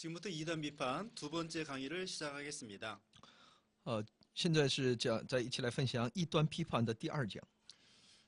지금부터 이단 비판 두 번째 강의를 시작하겠습니다. 现在是再一起来分享异端批判的第二讲。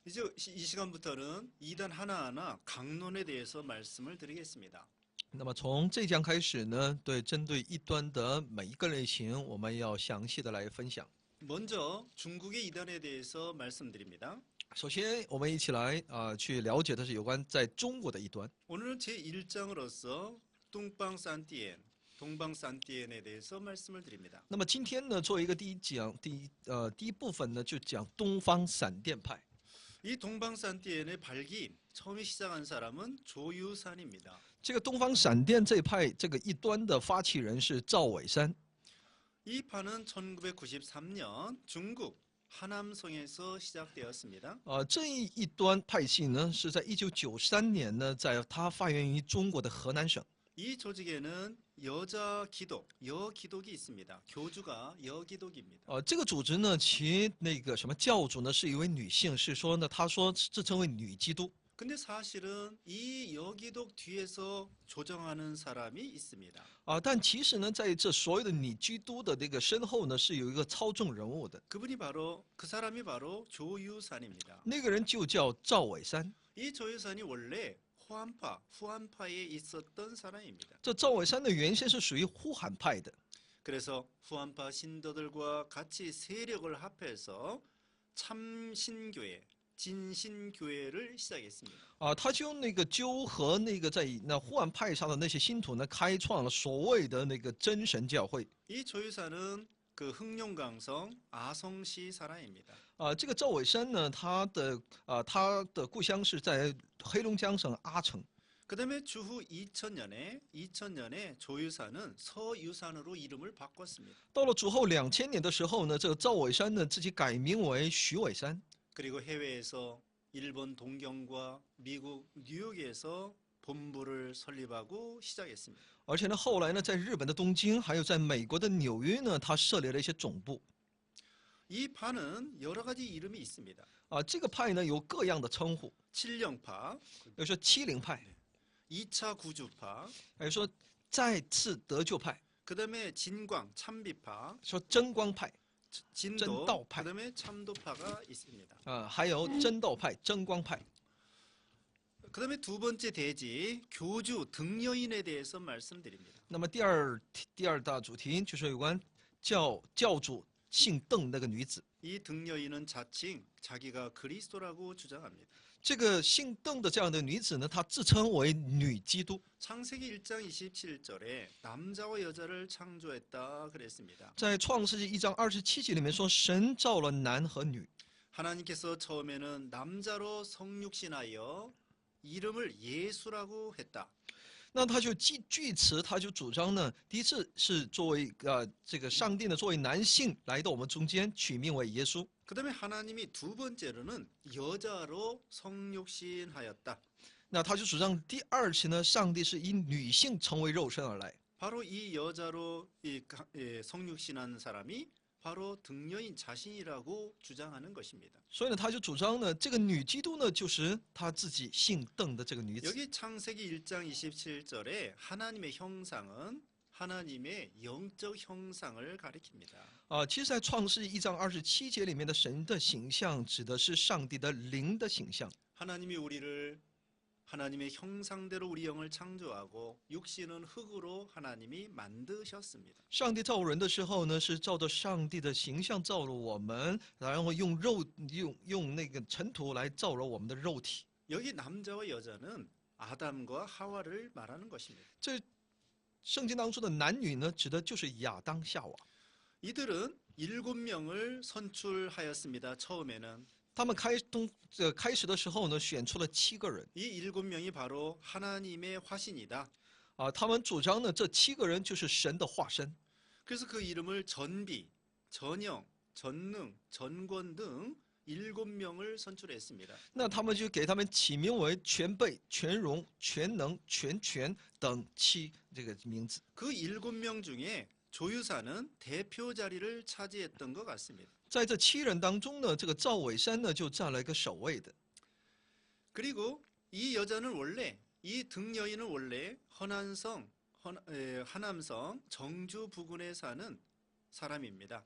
이제 이 시간부터는 이단 하나하나 강론에 대해서 말씀을 드리겠습니다. 那么从这讲开始呢，针对异端的每一个类型，我们要详细的来分享。 먼저 중국의 이단에 대해서 말씀드립니다. 首先，我们一起来去了解的是有关在中国的异端。 오늘은 제1장으로서 동방산띠엔, 동방산띠엔에 대해서 말씀을 드립니다. 那么今天呢，作为一个第一部分呢，就讲东方闪电派。 이 동방산띠엔의 발기 처음에 시작한 사람은 조유산입니다. 这个东方闪电这一派这个异端的发起人是赵伟山。 이 파는 1993년 중국 하남성에서 시작되었습니다. 这一端派系呢，是在1993年呢，在它发源于中国的河南省。 이 조직에는 여자 기독, 여기독이 있습니다. 교주가 여기독입니다. 这个组织呢，其那个什么教主呢，是一位女性，是说呢，她说自称为女基督。 근데 사실은 이 여기독 뒤에서 조정하는 사람이 있습니다. 但其实呢，在这所有的女基督的这个身后呢，是有一个操纵人物的。 그 사람이 바로 조유산입니다. 那个人就叫赵伟山。 이 조유산이 원래 후한파에 있었던 사람입니다. 这赵伟山的原先是属于呼韩派的。 그래서 후한파 신도들과 같이 세력을 합해서 참신교회, 진신교회를 시작했습니다. 他就用那个纠合那个在那呼韩派上的那些信徒呢，开创了所谓的那个真神教会。 이 조유산은 그 흥룡강성 아성시 사람입니다. 这个赵伟山呢，他的故乡是在黑龙江省阿城。 그다음에 주후 2000년에 조유산은 서유산으로 이름을 바꿨습니다. 到了主后2000年的时候呢，这个赵伟山呢自己改名为徐伟山。 그리고 해외에서 일본 동경과 미국 뉴욕에서 본부를 설립하고 시작했습니다. 而且呢，后来呢，在日本的东京，还有在美国的纽约呢，他设立了一些总部。 이 파는 여러 가지 이름이 있습니다. 这个派呢有各样的称呼， 칠령파, 比如说七灵派， 2차 구주파, 还有说再次得救派， 그다음에 진광, 참비파, 说真光派， 진도, 전도파. 그다음에 참도파가 있습니다. 还有真道派、真光派。 그다음에 두 번째 대지 교주 등여인에 대해서 말씀드립니다. 那么第二大主题就是有关教主姓邓那个女子。 이 등여인은 자칭 자기가 그리스도라고 주장합니다. 这个姓邓的这样的女子呢，她自称为女基督。 창세기 1장 27절에 남자와 여자를 창조했다 그랬습니다. 在创世纪1章27节里面说，神造了男和女。 하나님께서 처음에는 남자로 성육신하여 이름을 예수라고 했다. 那他就据此，他就主张呢，第一次是作为这个上帝呢作为男性来到我们中间，取名为耶稣。 그다음에 하나님이 두 번째로는 여자로 성육신하였다. 那他就主张第二次呢，上帝是以女性成为肉身而来。 바로 이 여자로 성육신한 사람이 바로 등여인 자신이라고 주장하는 것입니다. 所以呢，他就主张呢，这个女基督呢，就是他自己姓邓的这个女子。 여기 창세기 1장 27절에 하나님의 형상은 하나님의 영적 형상을 가리킵니다. 其实，在创世1章27节里面的神的形象，指的是上帝的灵的形象。 하나님이 우리를 하나님의 형상대로 우리 영을 창조하고 육신은 흙으로 하나님이 만드셨습니다. 上帝造人的时候呢，是照着上帝的形象造了我们，然后用那个尘土来造了我们的肉体。 여기 남자와 여자는 아담과 하와를 말하는 것입니다. 这圣经当中的男女呢，指的就是亚当夏娃。 이들은 7명을 선출하였습니다. 처음에는 他们开始的时候呢，选出了7个人。 이 7명이 바로 하나님의 화신이다. 他们主张呢，这7个人就是神的化身。 그래서 그 이름을 전비, 전영, 전능, 전권 등 7명을 선출했습니다. 那他们就给他们起名为全备、全容、全能、全权等这个名字。 그 7명 중에 조유사는 대표 자리를 차지했던 것 같습니다. 在这7人当中呢，这个赵伟山呢就占了一个首位的。 그리고 이 여자는 원래 이 등여인은 원래 하남성 정주 부근에 사는 사람입니다.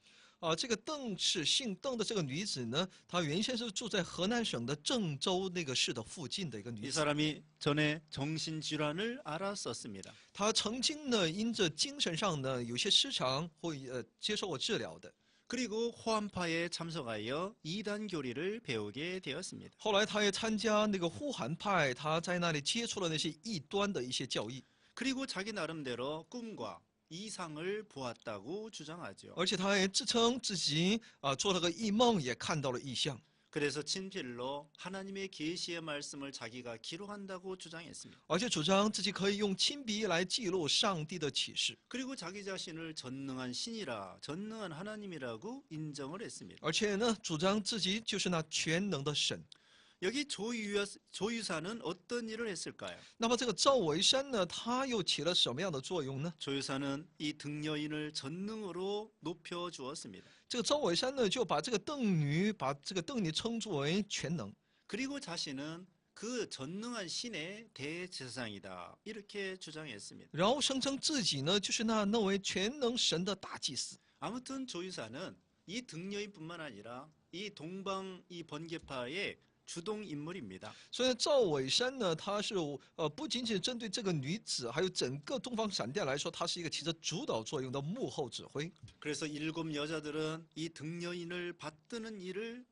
这个邓氏姓邓的这个女子呢，她原先是住在河南省的郑州那个市的附近的一个女 이 子。 사람이 전에 정신질환을 앓았었습니다. 她曾经呢，因着精神上呢有些失常，接受过治疗的。 그리고 호암파에 참석하여 이단 교리를 배우게 되었습니다. 后来她也参加那个呼韩派，她在那里接触了那些异端的一些教义， 그리고 자기 나름대로 꿈과 이상을 보았다고 주장하죠. 而且她也自称自己做了个异梦，也看到了异象。 그래서 친필로 하나님의 계시의 말씀을 자기가 기록한다고 주장했습니다. 而且主张自己可以用亲笔来记录上帝的启示， 그리고 자기 자신을 전능한 신이라 전능한 하나님이라고 인정을 했습니다. 而且呢，主张自己就是那全能的神。 여기 조유사는 어떤 일을 했을까요? 那么这个赵维山呢，他又起了什么样的作用呢？ 조유사는 이 등여인을 전능으로 높여 주었습니다. 这个赵维山呢，就把这个邓女称作为全能， 그리고 자신은 그 전능한 신의 대제사장이다 이렇게 주장했습니다. 然后声称自己呢就是那位全能神的大祭司。 아무튼 조유사는 이 등여인뿐만 아니라 이 동방 이 번개파의 주동 인물입니다. 所以赵伟山呢，他是不仅仅针对这个女子，还有整个东方闪电来说，他是一个起着主导作用的幕后指挥。 그래서 7 여자들은 이 등여인을 받드는 일을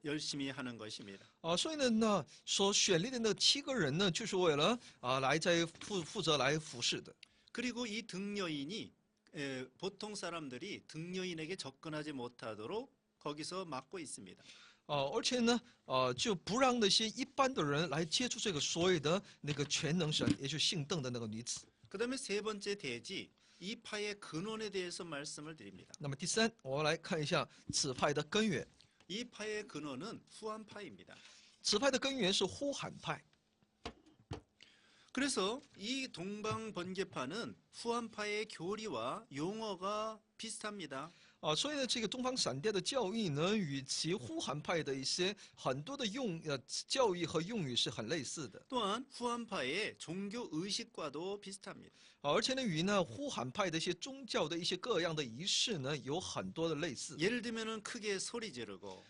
열심히 하는 것입니다. 所以呢，所选立的那7个人呢，就是为了来在负责来服侍的。 그리고 이 등여인이 보통 사람들이 등여인에게 접근하지 못하도록 거기서 막고 있습니다. 而且呢，就不让那些一般的人来接触这个所谓的那个全能神，也就是姓邓的那个女子。 그다음에 세 번째 대지 이 파의 근원에 대해서 말씀을 드립니다. 那么第三，我们来看一下此派的根源。 이 파의 근원은 후한파입니다. 此派的根源是呼韩派。 그래서 이 동방 번개파는 후한파의 교리와 용어가 비슷합니다. 所以呢，这个东方闪电的教义呢，与其呼韩派的一些很多的教义和用语是很类似的。 또한 후한파의 종교 의식과도 비슷합니다. 而且呢，与呼韩派的一些宗教的一些各样的仪式呢，有很多的类似。 예를 들면은 크게 소리 지르고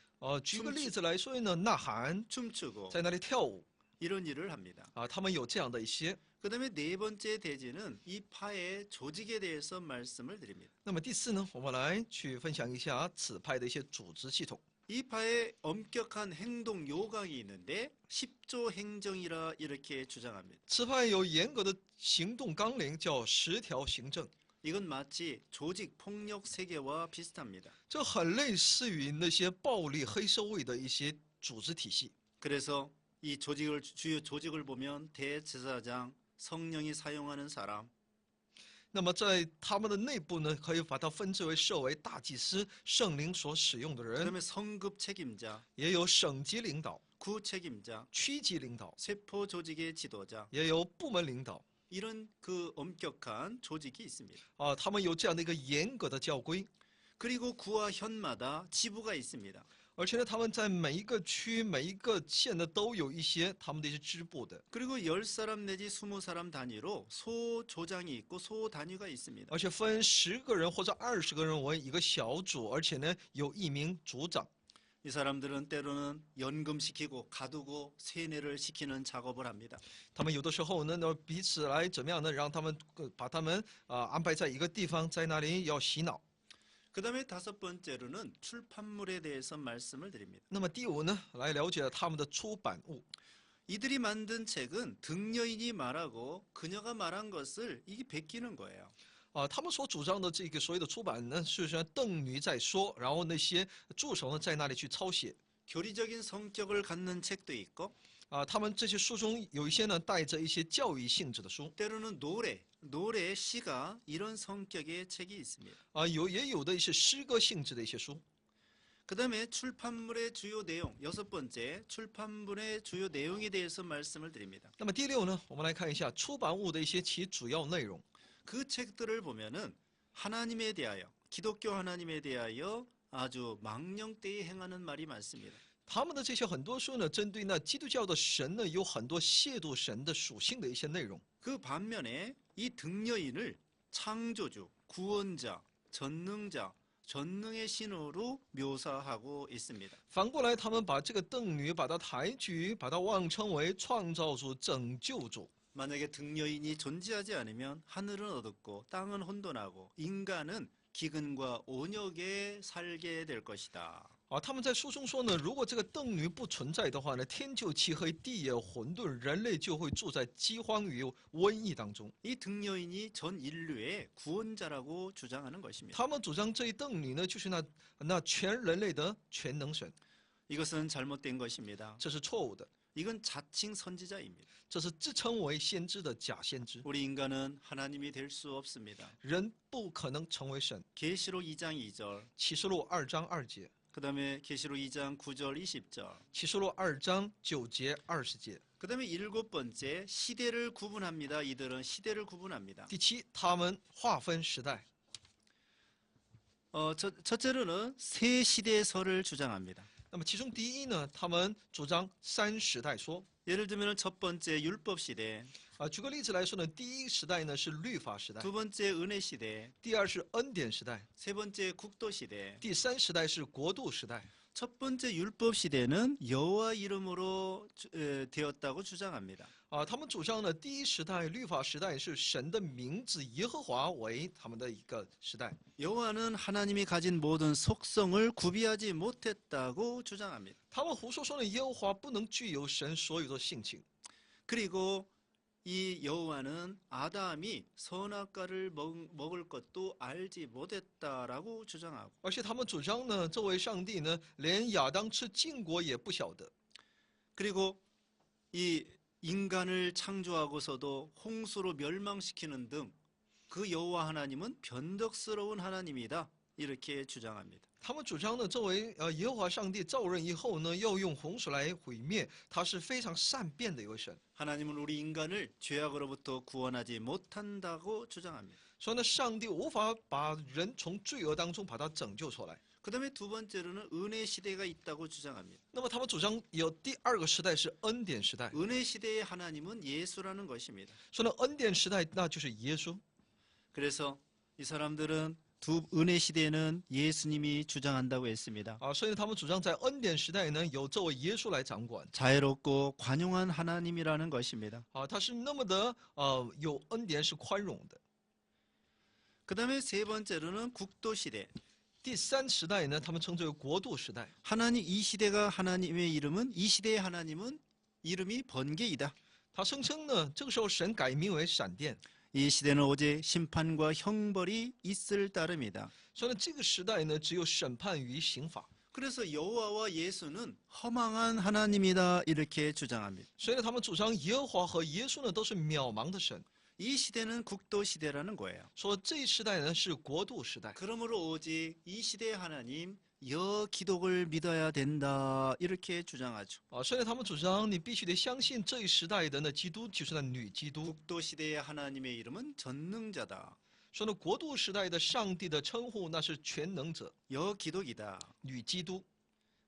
举个例子来说呢，呐喊， 춤추고 在那里跳舞 이런 일을 합니다. 他们有这样的一些。 그다음에 네 번째 대지는 이 파의 조직에 대해서 말씀을 드립니다. 那么第四呢，我们来去分享一下此派的一些组织系统。 이 파에 엄격한 행동 요강이 있는데 10조 행정이라 이렇게 주장합니다. 此派有严格的行动纲领，叫10条行政。 이건 마치 조직 폭력 세계와 비슷합니다. 这很类似于那些暴力黑社会的一些组织体系。 그래서 이 주요 조직을 보면 대제사장, 성령이 사용하는 사람, 那么在他们的内部呢，可以把它分支为设为大祭司、圣灵所使用的人， 그다음에 성급 책임자, 也有省级领导、 구 책임자, 区级领导， 세포 조직의 지도자 也有部门领导。 이런 그 엄격한 조직이 있습니다. 他们有这样的一个严格的教规， 그리고 구와 현마다 지부가 있습니다. 而且呢，他们在每一个区、每一个县呢，都有一些他们的一些支部的， 그리고 10사람 내지 20사람 단위로 소조장이 있고 소단위가 있습니다. 而且分10个人或者20个人为一个小组，而且呢，有1名组长。 이 사람들은 때로는 연금시키고 가두고 세뇌를 시키는 작업을 합니다. 他们有的时候呢，彼此来怎么样呢？让他们把他们安排在一个地方，在那里要洗脑。 그다음에 5번째로는 출판물에 대해서 말씀을 드립니다. 那么第5呢，来了解他们的出版物。 이들이 만든 책은 등여인이 말하고 그녀가 말한 것을 이게 베끼는 거예요. 他们所主张的这个所谓的出版呢，是说邓女在说，然后那些助手呢在那里去抄写。 교리적인 성격을 갖는 책도 있고 他们这些书中有一些呢带着一些教育性质的书， 때로는 노래, 시가 이런 성격의 책이 있습니다. 也有的一些诗歌性质的一些书。 그다음에 출판물의 주요 내용, 6번째 출판물의 주요 내용에 대해서 말씀을 드립니다. 那么第6呢，我们来看一下出版物的一些其主要内容。 그 책들을 보면은 하나님에 대하여, 기독교 하나님에 대하여 아주 망령되이 행하는 말이 많습니다. 他们的这些很多书呢，针对那基督教的神呢，有很多亵渎神的属性的一些内容。 그 반면에 이 등여인을 창조주, 구원자, 전능자, 전능의 신으로 묘사하고 있습니다. 反过来，他们把这个邓女，把她抬举，把她妄称为创造主、拯救主。 만약에 등여인이 존재하지 않으면 하늘은 어둡고 땅은 혼돈하고 인간은 기근과 온역에 살게 될 것이다. 他们在书中说呢，如果这个邓女不存在的话呢，天就漆黑，地也混沌，人类就会住在饥荒与瘟疫当中。 이 등여인이 전 인류의 구원자라고 주장하는 것입니다. 他们主张这一邓女呢，就是那全人类的全能神， 이것은 잘못된 것입니다. 这是错误的， 이건 자칭 선지자입니다. 这是自称为先知的假先知。 우리 인간은 하나님이 될 수 없습니다. 人不可能成为神。 계시록 2장 2절, 启示录2章2节， 그다음에 계시록 2장 9절 20절. 启示录2章9节20节。 그다음에 일곱 번째 시대를 구분합니다. 이들은 시대를 구분합니다. 第七，他们划分时代。 첫째로는 새 시대설을 주장합니다. 那么其中第一呢，他们主张三时代说。 예를 들면 첫 번째 율법 시대, 举个例子来说呢，第一时代呢是律法时代， 두 번째 은혜 시대, 第二是恩典时代， 세 번째 국도 시대. 第三时代是国度时代。 첫 번째 율법 시대는 여호와 이름으로 되었다고 주장합니다. 他们主张呢，第一时代律法时代是神的名字耶和华为他们的一个时代。 여호와는 하나님이 가진 모든 속성을 구비하지 못했다고 주장합니다. 他们胡说呢，耶和华不能具有神所有的性情。 그리고 이 여호와는 아담이 선악과를 먹을 것도 알지 못했다라고 주장하고 而且他们主张呢，这位上帝呢，连亚当吃禁果也不晓得。 그리고 이 인간을 창조하고서도 홍수로 멸망시키는 등 그 여호와 하나님은 변덕스러운 하나님이다 이렇게 주장합니다. 他们主张呢，这位耶和华上帝造人以后呢，要用洪水来毁灭，他是非常善变的一位神。 하나님은 우리 인간을 죄악으로부터 구원하지 못한다고 주장합니다. 所以呢，上帝无法把人从罪恶当中把他拯救出来。 그다음에 두 번째로는 은혜 시대가 있다고 주장합니다. 那么他们主张有第二个时代是恩典时代， 은혜 시대의 하나님은 예수라는 것입니다. 说呢，恩典时代那就是耶稣。 그래서 이 사람들은 두 은혜 시대는 예수님이 주장한다고 했습니다. 所以他们主张在恩典时代呢，由这位耶稣来掌管。 자애롭고 관용한 하나님이라는 것입니다. 他是那么的有恩典，是宽容的。 그다음에 세 번째로는 국도 시대. 第三时代呢，他们称之为国度时代。 하나님 이 시대가 하나님의 이름은 이 시대의 하나님은 이름이 번개이다. 他声称呢，这个时候神改名为闪电。 이 시대는 오직 심판과 형벌이 있을 따름이다. 所以呢，这个时代呢，只有审判与刑罚。 그래서 여호와와 예수는 허망한 하나님이다 이렇게 주장합니다. 所以呢，他们主张耶和华和耶稣呢都是渺茫的神， 이 시대는 국도 시대라는 거예요. 说这一时代呢是国度时代。 그러므로 오직 이 시대의 하나님 여기독을 믿어야 된다 이렇게 주장하죠. 所以呢，他们主张你必须得相信这一时代的那基督就是那女基督。 국도 시대의 하나님의 이름은 전능자다. 说呢，国度时代的上帝的称呼那是全能者， 여기독이다. 女基督。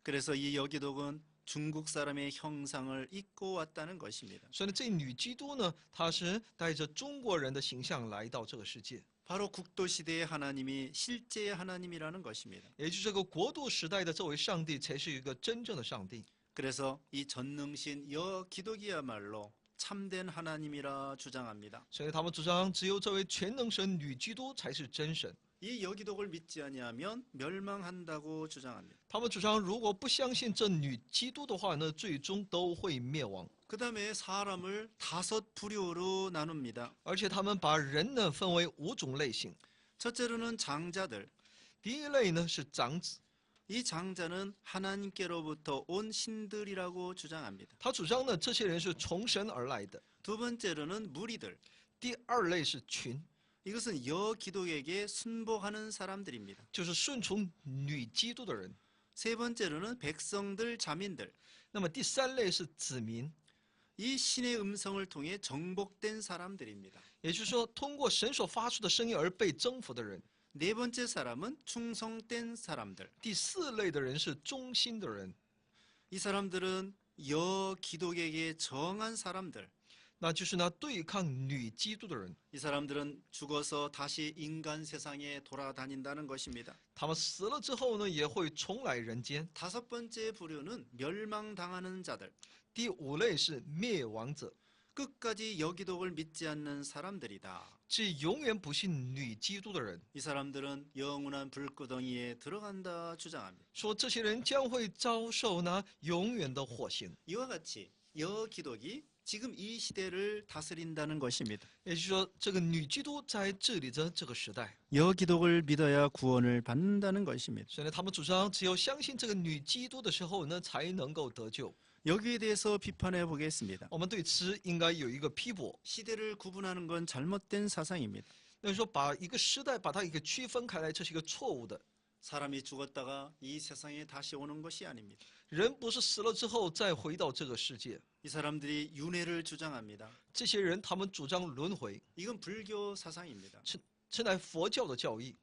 그래서 이 여기독은 중국 사람의 형상을 입고 왔다는 것입니다. 所以呢，这女基督呢，她是带着中国人的形象来到这个世界， 바로 국도 시대의 하나님이 실제의 하나님이라는 것입니다. 也就是这个国度时代的这位上帝才是一个真正的上帝。 그래서 이 전능신 여기독이야말로 참된 하나님이라 주장합니다. 所以他们主张只有这位全能神女基督才是真神。 이 여기독을 믿지 아니하면 멸망한다고 주장합니다. 他们主张，如果不相信这女基督的话呢，最终都会灭亡。 그다음에 사람을 5부류로 나눕니다. 而且他们把人呢分为5种类型。 첫째로는 장자들. 第一类呢是长子， 이 장자는 하나님께로부터 온 신들이라고 주장합니다. 他主张呢这些人是从神而来的。 두 번째로는 무리들. 第二类是群， 이것은 여기독에게 순복하는 사람들입니다. 就是顺从女基督的人。 세 번째로는 백성들, 자민들. 那么第三类是子民， 이 신의 음성을 통해 정복된 사람들입니다. 也就是说通过神所发出的声音而被征服的人。 네 번째 사람은 충성된 사람들. 第四类的人是忠心的人， 이 사람들은 여기독에게 정한 사람들. 那就是那对抗女基督的人， 이 사람들은 죽어서 다시 인간 세상에 돌아다닌다는 것입니다. 他们死了之后呢，也会重来人间。 다섯 번째 부류는 멸망당하는 자들, 第五类是灭亡者， 끝까지 여기독을 믿지 않는 사람들이다. 这永远不信女基督的人， 이 사람들은 영원한 불구덩이에 들어간다 주장합니다. 说这些人将会遭受那永远的火刑。 이와 같이 여기독이 지금 이 시대를 다스린다는 것입니다. 也就是说，这个女基督在治理着这个时代， 여기독을 믿어야 구원을 받는다는 것입니다. 所以呢，他们主张只有相信这个女基督的时候呢，才能够得救。 여기에 대해서 비판해 보겠습니다. 我们对此应该有一个批驳， 시대를 구분하는 건 잘못된 사상입니다. 那就是说把一个时代把它一个区分开来，这是一个错误的。 사람이 죽었다가 이 세상에 다시 오는 것이 아닙니다. 人不是死了之后再回到这个世界， 이 사람들이 윤회를 주장합니다. 这些人他们主张轮回， 이건 불교 사상입니다. 这乃佛教的教义。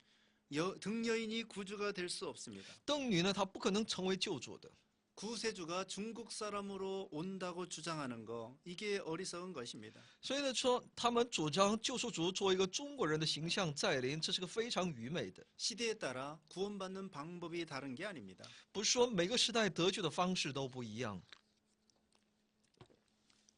등여인이 구주가 될 수 없습니다. 邓女呢，她不可能成为救主的。 구세주가 중국 사람으로 온다고 주장하는 거 이게 어리석은 것입니다. 所以呢，说他们主张救赎主作为一个中国人的形象再临，这是个非常愚昧的。 시대에 따라 구원받는 방법이 다른 게 아닙니다. 不是说每个时代得救的方式都不一样。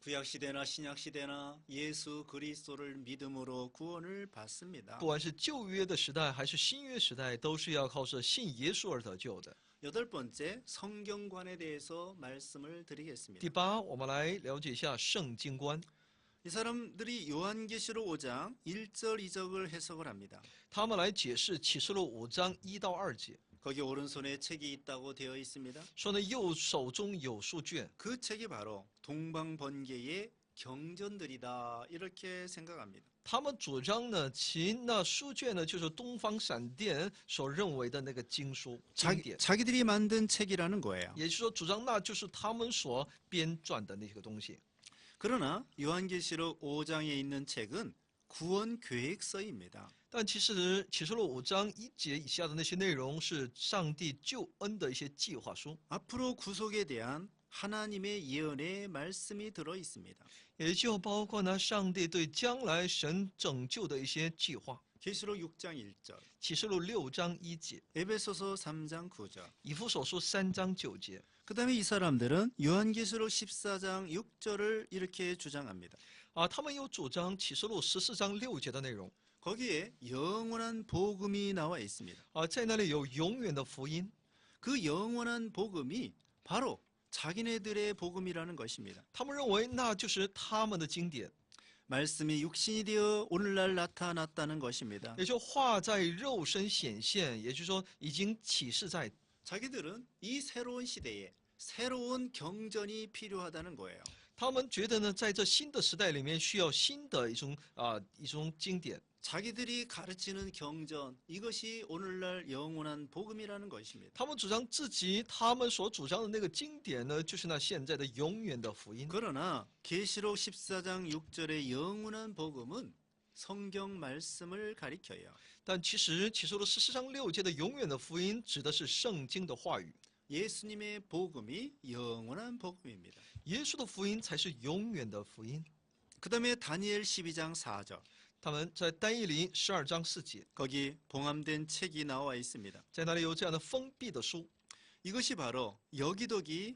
구약 시대나 신약 시대나 예수 그리스도를 믿음으로 구원을 받습니다. 不管是旧约的时代还是新约时代，都是要靠着信耶稣而得救的。 여덟 번째 성경관에 대해서 말씀을 第 드리겠습니다. 八，我们来了解一下圣经观。 이 사람들이 요한계시록 5장 1절 2절을 해석을 합니다. 他们来解释启示录5章1到2节， 거기 오른손에 책이 있다고 되어 있습니다. 说呢右手中有书卷， 그 책이 바로 동방번개의 경전들이다 이렇게 생각합니다. 他们主张呢其那书卷呢就是东方闪电所认为的那个经书经典， 자기들이 만든 책이라는 거예요. 也就是说主张那就是他们所编撰的那个东西。 그러나 요한계시록 5장에 있는 책은 구원 계획서입니다. 但其实启示录5章1节以下的那些内容是上帝救恩的一些计划书， 앞으로 구속에 대한 하나님의 예언의 말씀이 들어 있습니다. 也就包括呢上帝对将来神拯救的一些计划。 계시록 6장 1절, 启示录6章1节， 에베소서 3장 9절. 以弗所书3章9节。 그다음에 이 사람들은 요한계시록 14장 6절을 이렇게 주장합니다. 他们又主张启示录14章6节的内容， 거기에 영원한 복음이 나와 있습니다. 在那里有永远的福音， 그 영원한 복음이 바로 자기네들의 복음이라는 것입니다. 他们认为那就是他们的经典， 말씀이 육신이 되어 오늘날 나타났다는 것입니다. 也就化在肉身显现，也就是说已经启示在。 자기들은 이 새로운 시대에 새로운 경전이 필요하다는 거예요. 他们觉得呢，在这新的时代里面需要新的一种经典。 자기들이 가르치는 경전 이것이 오늘날 영원한 복음이라는 것입니다. 他们主张他们所主张的那个经典呢，就是那现在的永远的福音。 그러나 계시록 14장 6절의 영원한 복음은 성경 말씀을 가리켜요. 但其实启示录14章6节的永远的福音指的是圣经的话语， 예수님의 복음이 영원한 복음입니다. 耶稣的福音才是永远的福音。 그다음에 다니엘 12장 4절. 他们在但以理12章4节， 거기 봉함된 책이 나와 있습니다. 在那里有这样的封闭的书， 이것이 바로 여기독의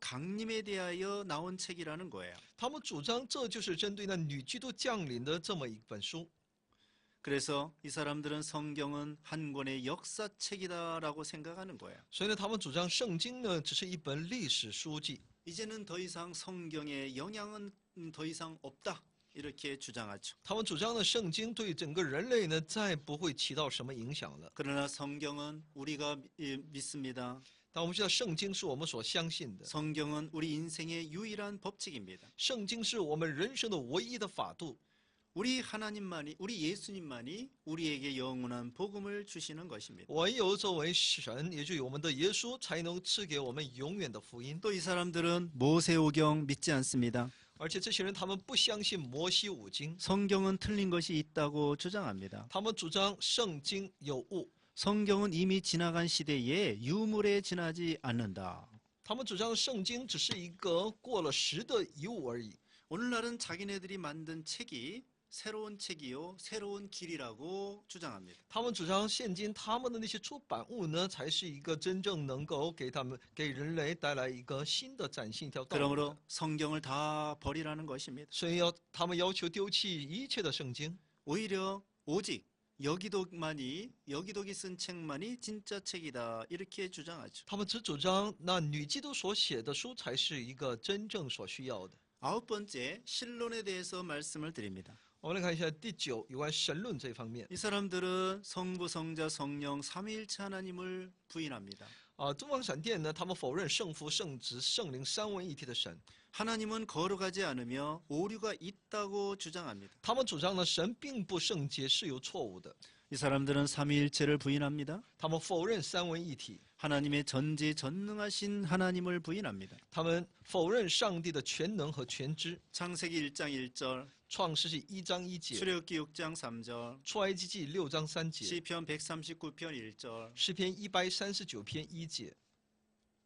강림에 대하여 나온 책이라는 거예요. 他们主张这就是针对那女基督降临的这么一本书。 그래서 이 사람들은 성경은 한 권의 역사책이다라고 생각하는 거예요. 所以呢，他们主张圣经呢只是一本历史书籍， 이제는 더 이상 성경의 영향은 더 이상 없다. 이렇게 주장하죠. 他们主张呢圣经对整个人类呢再不会起到什么影响了。 그러나 성경은 우리가 믿습니다. 但我们知道圣经是我们所相信的， 성경은 우리 인생의 유일한 법칙입니다. 圣经是我们人生的唯一的法度。 우리 하나님만이, 우리 예수님만이 우리에게 영원한 복음을 주시는 것입니다. 唯有作为神，也就是我们的耶稣，才能赐给我们永远的福音。 또 이 사람들은 모세오경 믿지 않습니다. 而且这些人他们不相信摩西五经， 성경은 틀린 것이 있다고 주장합니다. 他们主张圣经有误， 성경은 이미 지나간 시대에 유물에 지나지 않는다. 他们主张圣经只是一个过了时的遗物而已。 오늘날은 자기네들이 만든 책이 새로운 책이요, 새로운 길이라고 주장합니다. 他们主张现今他们的那些出版物呢，才是一个真正能够给人类带来一个新的崭新一条道路的。 그러므로 성경을 다 버리라는 것입니다. 所以他们要求丢弃一切的圣经， 오히려 오직 여기독이 쓴 책만이 진짜 책이다 이렇게 주장하죠. 他们只主张那女基督所写的书才是一个真正所需要的。 아홉 번째, 신론에 대해서 말씀을 드립니다. 我们来看一下第9有关神论这方面。 이 사람들은 성부, 성자, 성령 삼위일체 하나님을 부인합니다. 东方闪电呢，他们否认圣父、圣子、圣灵三位一体的神。 하나님은 거룩하지 않으며 오류가 있다고 주장합니다. 他们主张呢，神并不圣洁，是有错误的。 이 사람들은 삼위일체를 부인합니다. 他们否认三位一体， 하나님의 전지전능하신 하나님을 부인합니다. 他们否认上帝的全能和全知。 창세기 1장 1절, 创世纪1章1节， 출애굽기 6장 3절, 出埃及记6章3节， 시편 139편 1절, 诗篇139篇1节，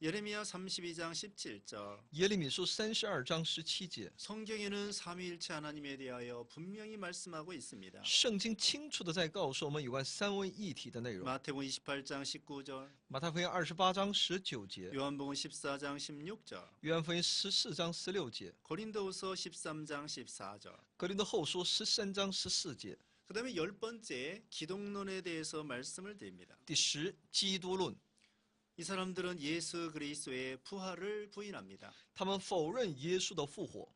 예레미야 32장 17절. 耶利米书32章17节。 성경에는 삼위일체 하나님에 대하여 분명히 말씀하고 있습니다. 圣经清楚的在告诉我们有关三位一体的内容。 마태복음 28장 19절, 马太福音28章19节， 요한복음 14장 16절, 约翰福音14章16节， 고린도후서 13장 14절. 格林多后书13章14节。 그다음에 열 번째 기독론에 대해서 말씀을 드립니다. 第10基督论， 이 사람들은 예수 그리스도의 부활을 부인합니다. 他们否认耶稣的复活。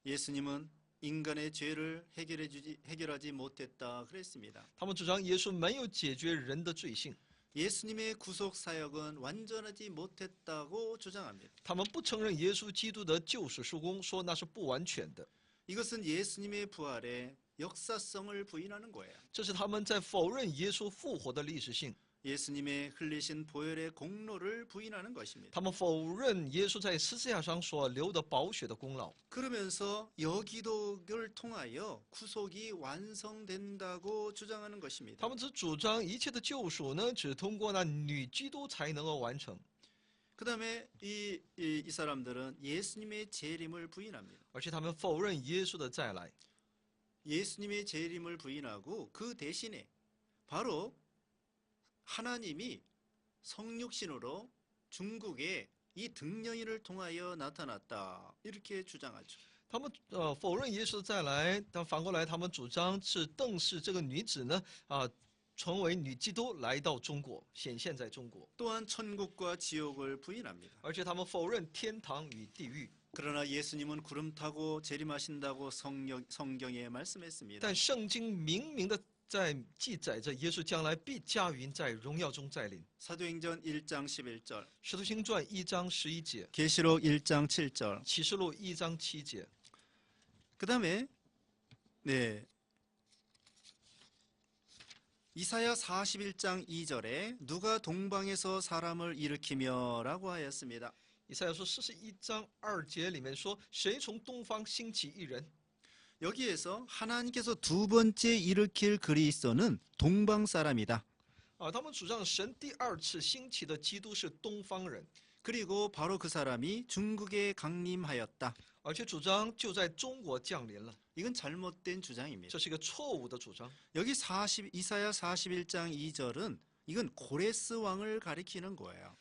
예수님은 인간의 죄를 해결하지 못했다 그랬습니다. 他们主张耶稣没有解决人的罪性。 예수님의 구속 사역은 완전하지 못했다고 주장합니다. 他们不承认耶稣基督的救赎事工，说那是不完全的。 이것은 예수님의 부활의 역사성을 부인하는 거예요. 这是他们在否认耶稣复活的历史性。 예수님의 흘리신 보혈의 공로를 부인하는 것입니다. 他们否认耶稣在十字架上所流的宝血的功劳。 그러면서 여기독을 통하여 구속이 완성된다고 주장하는 것입니다. 他们只主张一切的救赎呢，只通过那女基督才能够完成。 그다음에 이 사람들은 예수님의 재림을 부인합니다. 而且他们否认耶稣的再来。 예수님의 재림을 부인하고 그 대신에 바로 하나님이 성육신으로 중국에 이 등령인을 통하여 나타났다 이렇게 주장하죠. 他们否认耶稣的再来，但反过来他们主张是邓氏这个女子呢成为女基督来到中国，显现在中国。 또한 천국과 지옥을 부인합니다. 而且他们否认天堂与地狱。 그러나 예수님은 구름 타고 재림하신다고 성경에 말씀했습니다. 但圣经明明的在记载着耶稣将来必驾云在荣耀中再临。 사도행전 1장 11절, 使徒行传1章11节， 계시록 1장 7절. 启示录1章7节。 그다음에 이사야 41장 2절에 누가 동방에서 사람을 일으키며라고 하였습니다. 以赛亚书41章2节里面说：“谁从东方兴起一人？” 여기에서 하나님께서 두 번째 일으킬 그리스도는 동방 사람이다. 他们主张神第二次兴起的基督是东方人， 그리고 바로 그 사람이 중국에 강림하였다. 而且主张就在中国降临了， 이건 잘못된 주장입니다. 这是一个错误的主张。 여기 이사야 41장 2절은 이건 고레스 왕을 가리키는 거예요.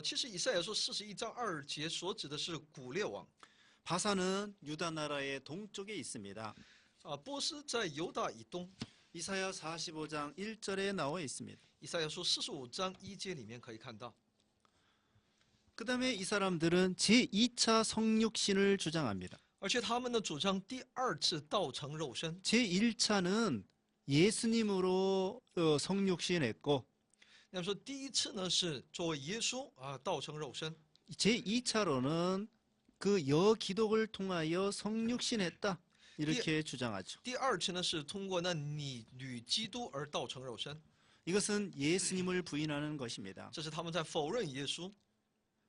其实以赛亚书41章2节所指的是古列王。 바사는 유다 나라의 동쪽에 있습니다. 波斯在犹大以东。 이사야 45장 1절에 나와 있습니다. 以赛亚书45章1节里面可以看到。 그다음에 이 사람들은 제2차 성육신을 주장합니다. 而且他们呢主张第二次道成肉身。 제1차는 예수님으로 성육신했고 那么说第一次呢是作为耶稣道成肉身。 제2차로는 그 여기독을 통하여 성육신했다 이렇게 주장하죠. 第二次呢是通过那女基督而道成肉身。 이것은 예수님을 부인하는 것입니다. 这是他们在否认耶稣。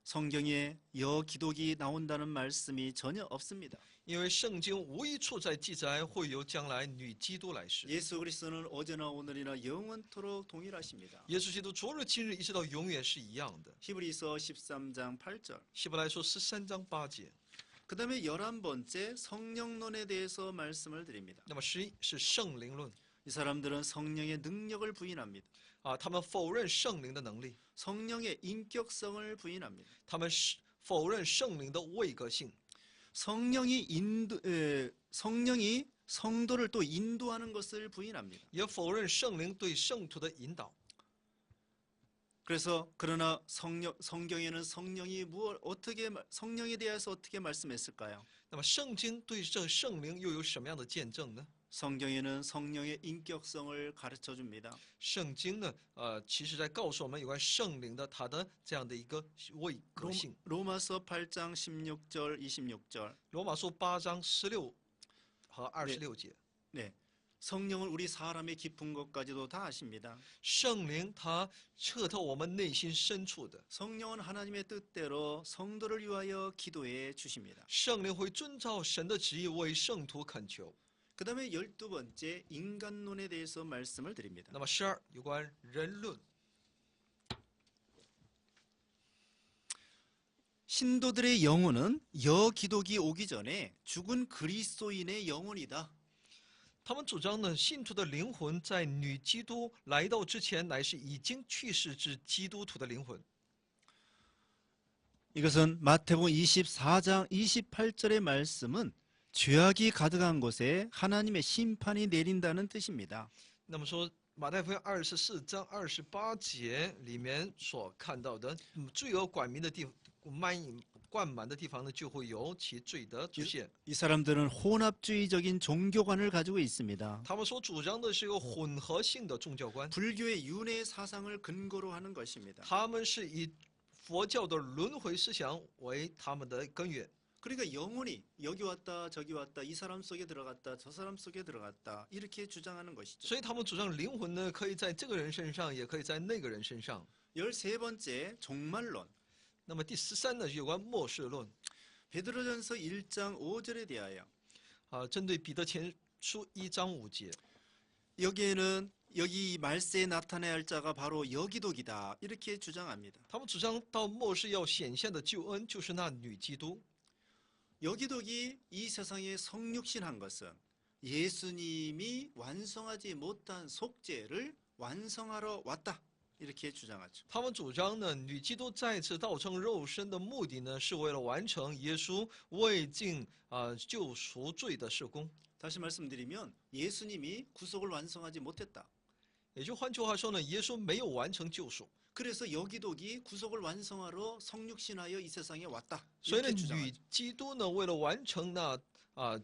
성경에 여기독이 나온다는 말씀이 전혀 없습니다. 因为圣经无一处在记载会由将来女基督来世。 예수 그리스도는 어제나 오늘이나 영원토록 동일하십니다. 耶稣基督昨日今日一直到永远是一样的。 히브리서 13장 8절. 希伯来书13章8节。 그다음에 11번째 성령론에 대해서 말씀을 드립니다. 那么11是圣灵论 이 사람들은 성령의 능력을 부인합니다. 啊，他们否认圣灵的能力， 성령의 인격성을 부인합니다. 他们是否认圣灵的位格性。 성령이 성도를 또 인도하는 것을 부인합니다. 也否认圣灵对圣徒的引导。 그래서 그러나 성경에는 성령에 대해서 어떻게 말씀했을까요? 那么圣经对这圣灵又有什么样的见证呢？ 성경에는 성령의 인격성을 가르쳐 줍니다. 圣经呢，其实在告诉我们有关圣灵的它的这样的一个位格性。 로마서 8장 16절 26절. 罗马书8章16和26节， 네. 성령은 우리 사람의 깊은 것까지도 다 아십니다. 圣灵它彻透我们内心深处的， 성령은 하나님의 뜻대로 성도를 위하여 기도해 주십니다. 圣灵会遵照神的旨意为圣徒恳求。 그다음에 12번째 인간론에 대해서 말씀을 드립니다. 那么12有关人论， 신도들의 영혼은 여기독이 오기 전에 죽은 그리스도인의 영혼이다. 他们主张呢，信徒的灵魂在女基督来到之前，乃是已经去世之基督徒的灵魂。 이것은 마태복음 24장 28절의 말씀은 죄악이 가득한 곳에 하나님의 심판이 내린다는 뜻입니다. 那么说，马太福音24章28节里面所看到的，罪恶冠满的地方呢，就会有其罪的出现。 이 사람들은 혼합주의적인 종교관을 가지고 있습니다. 他们所主张的是一个混合性的宗教观， 불교의 윤회 사상을 근거로 하는 것입니다. 他们是以佛教的轮回思想为他们的根源。 그러니까 영혼이 여기 왔다 저기 왔다 이 사람 속에 들어갔다 저 사람 속에 들어갔다 이렇게 주장하는 것이죠. 所以他们主张灵魂呢，可以在这个人身上，也可以在那个人身上。 13번째 종말론. 那么第13呢，有关末世论 베드로전서 1장 5절에 대하여 啊，针对彼得前书1章5节， 여기에는 여기 말세에 나타나야 할 자가 바로 여기독이다 이렇게 주장합니다. 他们主张到末世要显现的救恩就是那女基督。 여기독이 이 세상에 성육신한 것은 예수님이 완성하지 못한 속죄를 완성하러 왔다 이렇게 주장하죠. 他们主张呢，女基督再次道成肉身的目的呢，是为了完成耶稣未尽救赎罪的事工。 다시 말씀드리면 예수님이 구속을 완성하지 못했다. 也就换句话说呢，耶稣没有完成救赎， 그래서 여기독이 구속을 완성하러 성육신하여 이 세상에 왔다. 所以呢， 이렇게 女 주장하죠. 基督呢，为了完成那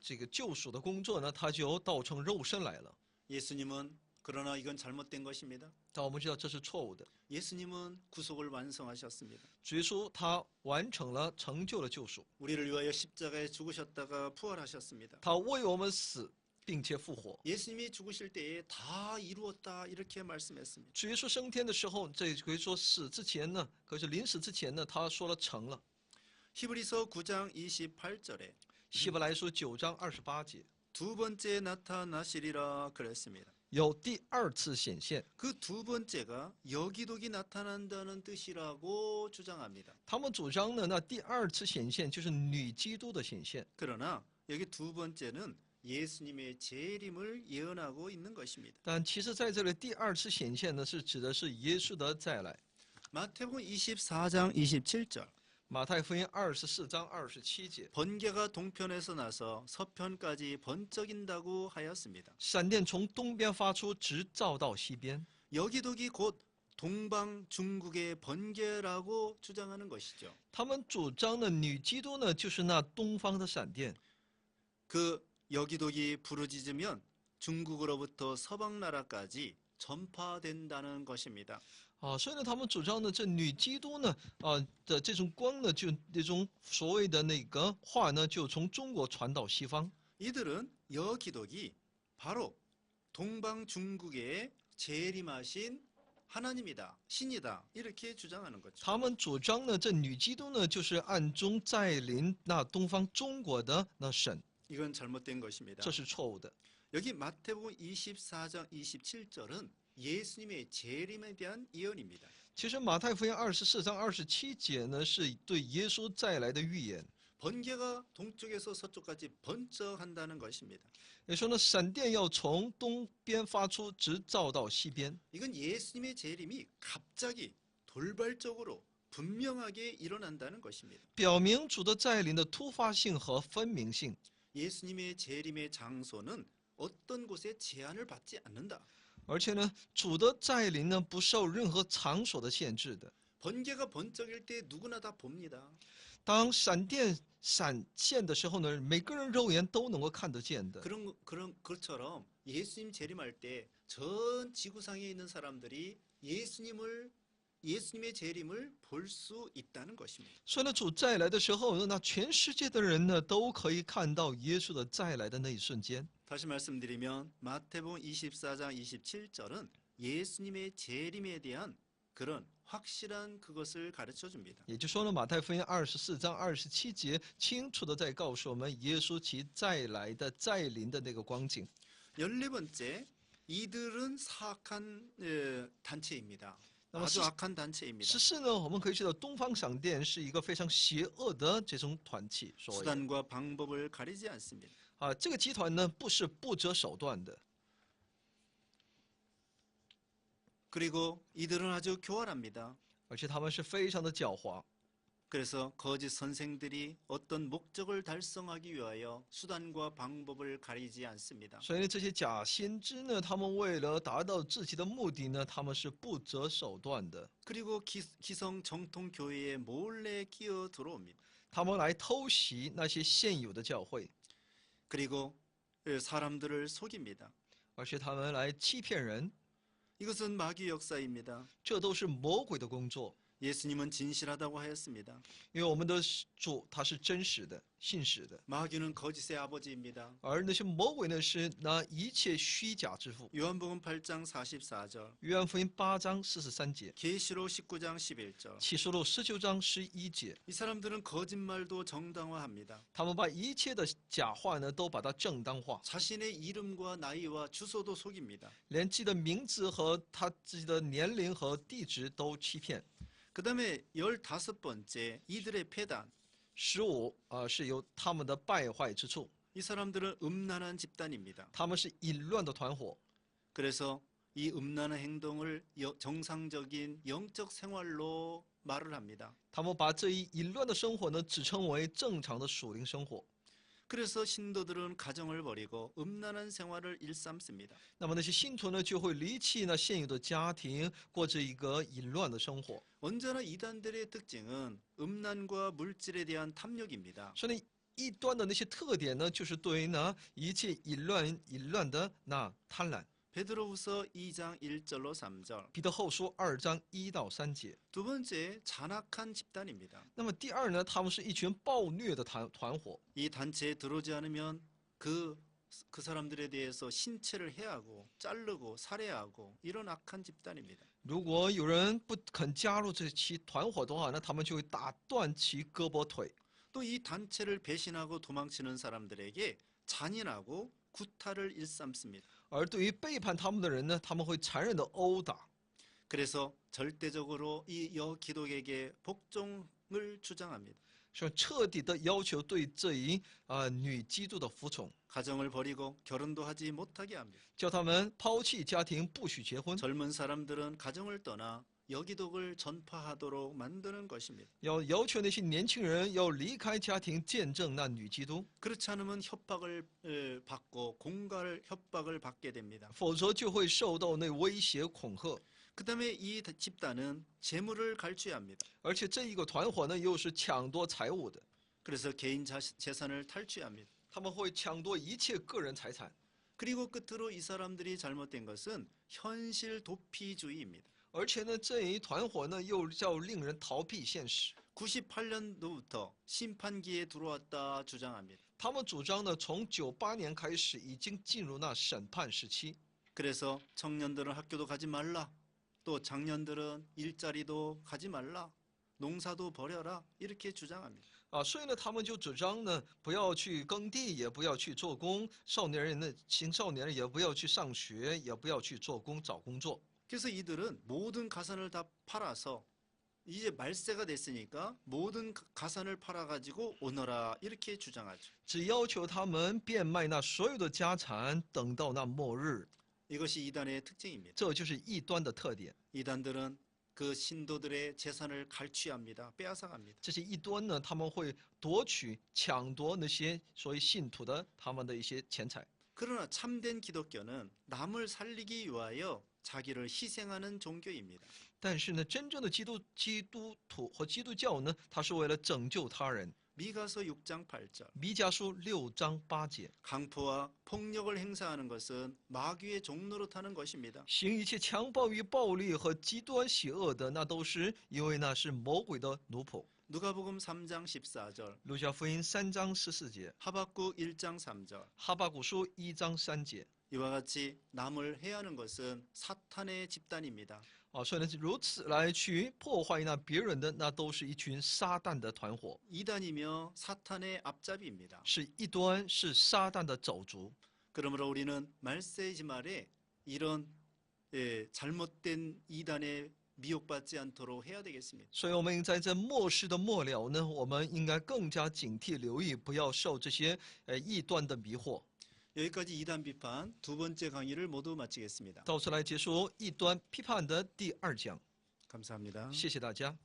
这个救赎的工作呢，他就道成肉身来了。 예수님은 그러나 이건 잘못된 것입니다. 但我们知道这是错误的。 예수님은 구속을 완성하셨습니다. 主耶稣他完成了，成就了救赎， 우리를 위하여 십자가에 죽으셨다가 부활하셨습니다. 他为我们死，并且复活。 예수님이 죽으실 때에 다 이루었다 이렇게 말씀했습니다. 主耶稣升天的时候，这可以说死之前呢，可是临死之前呢，他说了成了。 히브리서 9장 28절에 希伯来书9章28节 두 번째 나타나시리라 그랬습니다. 有第二次显现， 그 두 번째가 여기독이 나타난다는 뜻이라고 주장합니다. 他们主张呢，那第二次显现就是女基督的显现。 그러나 여기 두 번째는 예수님의 재림을 예언하고 있는 것입니다. 但其实在这里第二次显现呢，是指的是耶稣的再来。 마태복음 24장 27절. 马太福音24章27节， 번개가 동편에서 나서 서편까지 번쩍인다고 하였습니다. 闪电从东边发出，直照到西边。 여기독이 곧 동방 중국의 번개라고 주장하는 것이죠. 他们主张的女基督呢，就是那东方的闪电。 그 여기독이 부르짖으면 중국으로부터 서방 나라까지 전파된다는 것입니다. 所以呢，他们主张的这女基督呢，的这种光呢，就这种所谓的那个话呢，就从中国传到西方。 이들은 여기독이 바로 동방 중국에 재림하신 하나님이다, 신이다 이렇게 주장하는 거죠. 他们主张呢，这女基督呢，就是暗中在临那东方中国的那神， 이건 잘못된 것입니다. 这是错误的。 여기 마태복음 24장 27절은 예수님의 재림에 대한 예언입니다. 其实马太福音24章27节呢，是对耶稣再来的预言。 번개가 동쪽에서 서쪽까지 번쩍한다는 것입니다. 也说呢，闪电要从东边发出，直照到西边。 이건 예수님의 재림이 갑자기 돌발적으로 분명하게 일어난다는 것입니다. 表明主的再临的突发性和分明性。 예수님의 재림의 장소는 어떤 곳에 제한을 받지 않는다. 而且呢，主的再临呢，不受任何场所的限制的。 번개가 번쩍일 때 누구나 다 봅니다. 当闪电闪现的时候呢，每个人肉眼都能够看得见的。 그것처럼 예수님 재림할 때 전 지구상에 있는 사람들이 예수님의 재림을 볼 수 있다는 것입니다. 所以呢，主再来的时候呢，那全世界的人呢，都可以看到耶稣的再来的那一瞬间。 다시 말씀드리면 마태복음 24장 27절은 예수님의 재림에 대한 그런 확실한 그것을 가르쳐 줍니다. 也就是说呢，马太福音24章27节清楚的在告诉我们耶稣其再来的再临的那个光景。 14번째, 이들은 사악한 단체입니다. 那么 아주 악한 단체입니다. 14呢，我们可以知道东方闪电是一个非常邪恶的这种团体，所谓的 수단과 방법을 가리지 않습니다. 这个集团呢不是不择手段的， 그리고 이들은 아주 교활합니다. 而且他们是非常的狡猾。 그래서 거짓 선생들이 어떤 목적을 달성하기 위하여 수단과 방법을 가리지 않습니다. 所以呢，这些假先知呢，他们为了达到自己的目的呢，他们是不择手段的， 그리고 기성 정통 교회에 몰래 끼어 들어옵니다. 他们来偷袭那些现有的教会， 그리고 사람들을 속입니다. 而且他们来欺骗人， 이것은 마귀 역사입니다. 这都是魔鬼的工作。 예수님은 진실하다고 하였습니다. 因为我们的主他是真实的、信实的， 마귀는 거짓의 아버지입니다. 而那些魔鬼呢是那一切虚假之父。 요한복음 8장 44절, 约翰福音8章43节， 계시록 19장 11절. 启示录19章11节， 이 사람들은 거짓말도 정당화합니다. 他们把一切的假话呢都把它正当化， 자신의 이름과 나이와 주소도 속입니다. 连自己的名字和他自己的年龄和地址都欺骗。 그 다음에 15번째, 이들의 폐단. 15是由他们的败坏之处， 이 사람들은 음란한 집단입니다. 他们是淫乱的团伙， 그래서 이 음란한 행동을 정상적인 영적 생활로 말을 합니다. 他们把这一淫乱的生活呢指称为正常的属灵生活。 그래서 신도들은 가정을 버리고 음란한 생활을 일삼습니다. 那么那些信徒呢就会离弃那现有的家庭，过着一个淫乱的生活。 언제나 이단들의 특징은 음란과 물질에 대한 탐욕입니다. 所以异端的那些特点呢，就是对于呢一切淫乱的那贪婪。 베드로후서 2장 1절로 3절. 彼得后书2章1到3节。 두 번째, 잔악한 집단입니다. 那么第二呢，他们是一群暴虐的团伙。 이 단체에 들어오지 않으면 그 사람들에 대해서 신체를 해하고 자르고 살해하고 이런 악한 집단입니다. 如果有人不肯加入这其团伙的话呢，他们就会打断其胳膊腿。 또 이 단체를 배신하고 도망치는 사람들에게 잔인하고 구타를 일삼습니다. 而对于背叛他们的人呢，他们会残忍的殴打。 그래서 절대적으로 이 여기독에게 복종을 주장합니다. 是彻底的要求对这一女基督的服从， 가정을 버리고 결혼도 하지 못하게 합니다. 叫他们抛弃家庭，不许结婚， 젊은 사람들은 가정을 떠나 여기독을 전파하도록 만드는 것입니다. 要求那些年轻人要离开家庭，见证那女基督， 그렇지 않으면 협박을 받고 공갈 협박을 받게 됩니다. 否则就会受到那威胁恐吓。 그 다음에 이 집단은 재물을 갈취합니다. 而且这一个团伙呢，又是抢夺财物的， 그래서 개인 재산을 탈취합니다. 他们会抢夺一切个人财产。 그리고 끝으로 이 사람들이 잘못된 것은 현실 도피주의입니다. 而且呢，这一团伙呢，又叫令人逃避现实。 98년도부터 심판기에 들어왔다 주장합니다. 他们主张呢，从98年开始已经进入那审判时期。 그래서 청년들은 학교도 가지 말라. 또 장년들은 일자리도 가지 말라. 농사도 버려라. 이렇게 주장합니다. 所以呢，他们就主张呢，不要去耕地，也不要去做工；青少年人也不要去上学，也不要去做工找工作。 그래서 이들은 모든 가산을 다 팔아서 이제 말세가 됐으니까 모든 가산을 팔아가지고 오너라 이렇게 주장하죠. 只要求他们变卖那所有的家产，等到那末日。 이것이 이단의 특징입니다. 这就是异端的特点。 이단들은 그 신도들의 재산을 갈취합니다. 빼앗아갑니다. 这些异端呢，他们会夺取、抢夺那些所谓信徒的他们的一些钱财。 그러나 참된 기독교는 남을 살리기 위하여 자기를 희생하는 종교입니다. 但是呢，真正的基督徒和基督教呢，它是为了拯救他人。 미가서 6장 8절. 弥迦书6章8节， 강포와 폭력을 행사하는 것은 마귀의 종노릇하는 것입니다. 行一切强暴与暴力和极端邪恶的，那都是因为那是魔鬼的奴仆。 누가복음 3장 14절. 路加福音3章14节， 하박국 1장 3절. 哈巴谷书1章3节。 이와 같이 남을 해하는 것은 사탄의 집단입니다. 所以呢，如此来去破坏那别人的，那都是一群撒旦的团伙， 이단이며 사탄의 앞잡이입니다. 是异端，是撒旦的走卒。 그러므로 우리는 말세지 말에 이런 잘못된 이단에 미혹받지 않도록 해야 되겠습니다. 所以，我们在这末世的末了呢，我们应该更加警惕、留意，不要受这些异端的迷惑。 여기까지 이단 비판 두 번째 강의를 모두 마치겠습니다. 到此来结束异端批判的第2讲， 감사합니다. 谢谢大家。